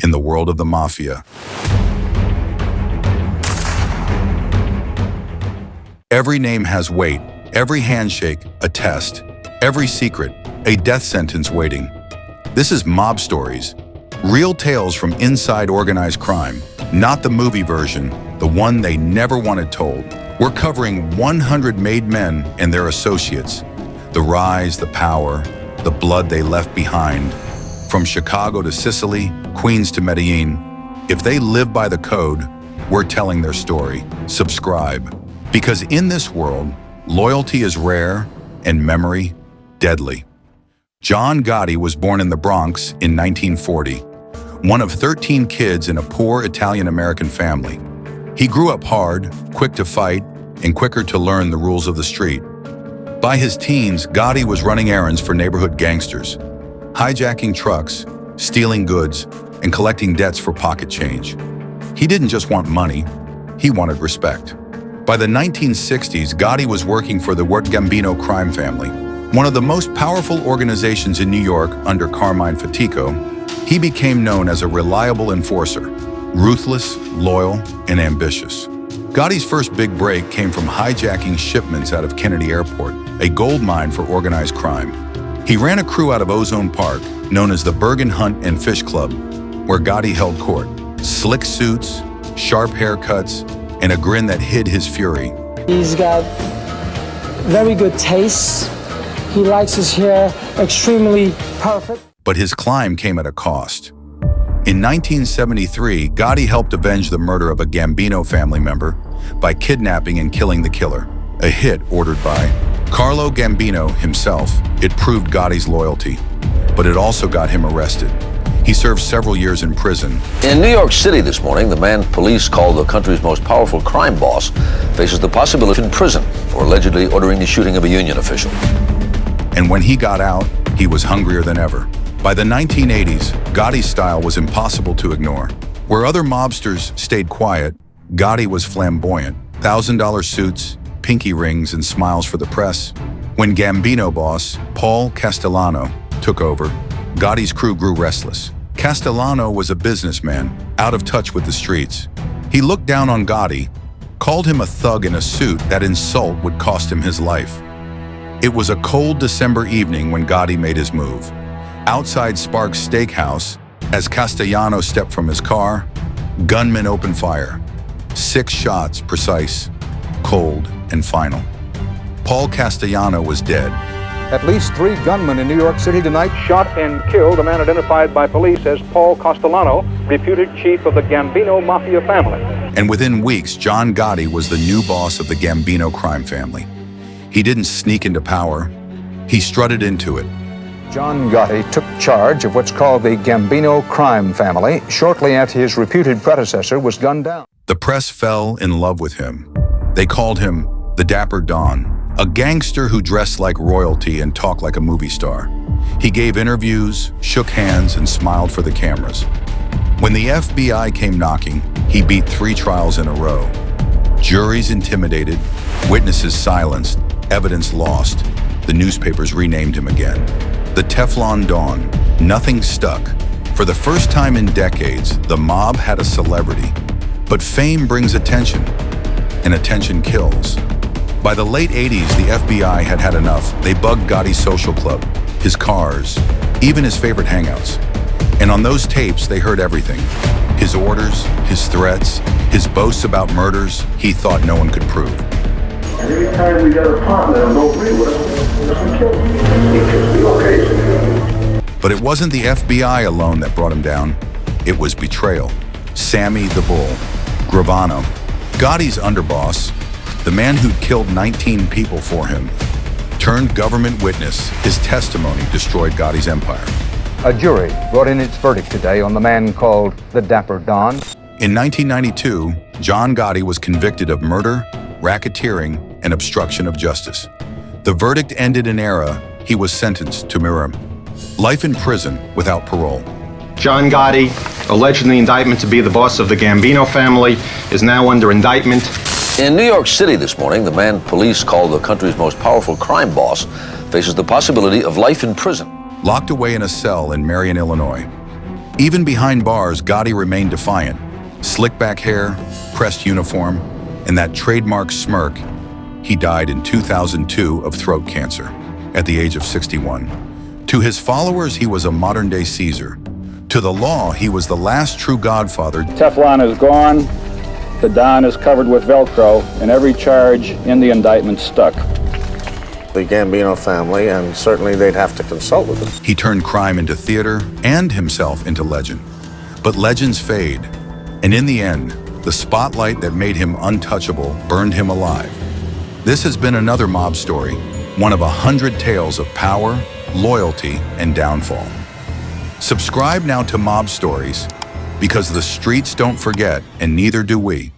in the world of the Mafia. Every name has weight, every handshake a test, every secret a death sentence waiting. This is MobStories, real tales from inside organized crime, not the movie version, the one they never wanted told. We're covering 100 made men and their associates, the rise, the power, the blood they left behind. From Chicago to Sicily, Queens to Medellin, if they live by the code, we're telling their story. Subscribe. Because in this world, loyalty is rare and memory deadly. John Gotti was born in the Bronx in 1940, one of 13 kids in a poor Italian-American family. He grew up hard, quick to fight, and quicker to learn the rules of the street. By his teens, Gotti was running errands for neighborhood gangsters, hijacking trucks, stealing goods, and collecting debts for pocket change. He didn't just want money, he wanted respect. By the 1960s, Gotti was working for the Gambino crime family, one of the most powerful organizations in New York under Carmine Fatico. He became known as a reliable enforcer, ruthless, loyal, and ambitious. Gotti's first big break came from hijacking shipments out of Kennedy Airport, a gold mine for organized crime. He ran a crew out of Ozone Park, known as the Bergen Hunt and Fish Club, where Gotti held court. Slick suits, sharp haircuts, and a grin that hid his fury. He's got very good taste. He likes his hair extremely perfect. But his climb came at a cost. In 1973, Gotti helped avenge the murder of a Gambino family member by kidnapping and killing the killer, a hit ordered by Carlo Gambino himself. It proved Gotti's loyalty, but it also got him arrested. He served several years in prison. In New York City this morning, the man police call the country's most powerful crime boss faces the possibility in prison for allegedly ordering the shooting of a union official. And when he got out, he was hungrier than ever. By the 1980s, Gotti's style was impossible to ignore. Where other mobsters stayed quiet, Gotti was flamboyant. $1,000 suits, pinky rings, and smiles for the press. When Gambino boss, Paul Castellano, took over, Gotti's crew grew restless. Castellano was a businessman, out of touch with the streets. He looked down on Gotti, called him a thug in a suit. That insult would cost him his life. It was a cold December evening when Gotti made his move. Outside Sparks Steakhouse, as Castellano stepped from his car, gunmen opened fire. 6 shots, precise, cold, and final. Paul Castellano was dead. At least 3 gunmen in New York City tonight shot and killed a man identified by police as Paul Castellano, reputed chief of the Gambino Mafia family. And within weeks, John Gotti was the new boss of the Gambino crime family. He didn't sneak into power, he strutted into it. John Gotti took charge of what's called the Gambino crime family shortly after his reputed predecessor was gunned down. The press fell in love with him. They called him the Dapper Don, a gangster who dressed like royalty and talked like a movie star. He gave interviews, shook hands, and smiled for the cameras. When the FBI came knocking, he beat 3 trials in a row. Juries intimidated, witnesses silenced, evidence lost. The newspapers renamed him again. The Teflon Don. Nothing stuck. For the first time in decades, the mob had a celebrity. But fame brings attention, and attention kills. By the late 80s, the FBI had had enough. They bugged Gotti's social club, his cars, even his favorite hangouts. And on those tapes, they heard everything. His orders, his threats, his boasts about murders he thought no one could prove. Every time we got a partner that don't agree with us, we kill him. He kills me, okay? But it wasn't the FBI alone that brought him down. It was betrayal. Sammy the Bull, Gravano, Gotti's underboss, the man who'd killed 19 people for him, turned government witness. His testimony destroyed Gotti's empire. A jury brought in its verdict today on the man called the Dapper Don. In 1992, John Gotti was convicted of murder, racketeering, and obstruction of justice. The verdict ended an era he was sentenced to mirror. Life in prison without parole. John Gotti, alleged in the indictment to be the boss of the Gambino family, is now under indictment. In New York City this morning, the man police call the country's most powerful crime boss faces the possibility of life in prison. Locked away in a cell in Marion, Illinois. Even behind bars, Gotti remained defiant. Slick back hair, pressed uniform, and that trademark smirk. He died in 2002 of throat cancer, at the age of 61. To his followers, he was a modern-day Caesar. To the law, he was the last true godfather. Teflon is gone, the Don is covered with Velcro, and every charge in the indictment stuck. The Gambino family, and certainly they'd have to consult with them. He turned crime into theater and himself into legend. But legends fade, and in the end, the spotlight that made him untouchable burned him alive. This has been another mob story, one of 100 tales of power, loyalty, and downfall. Subscribe now to Mob Stories, because the streets don't forget, and neither do we.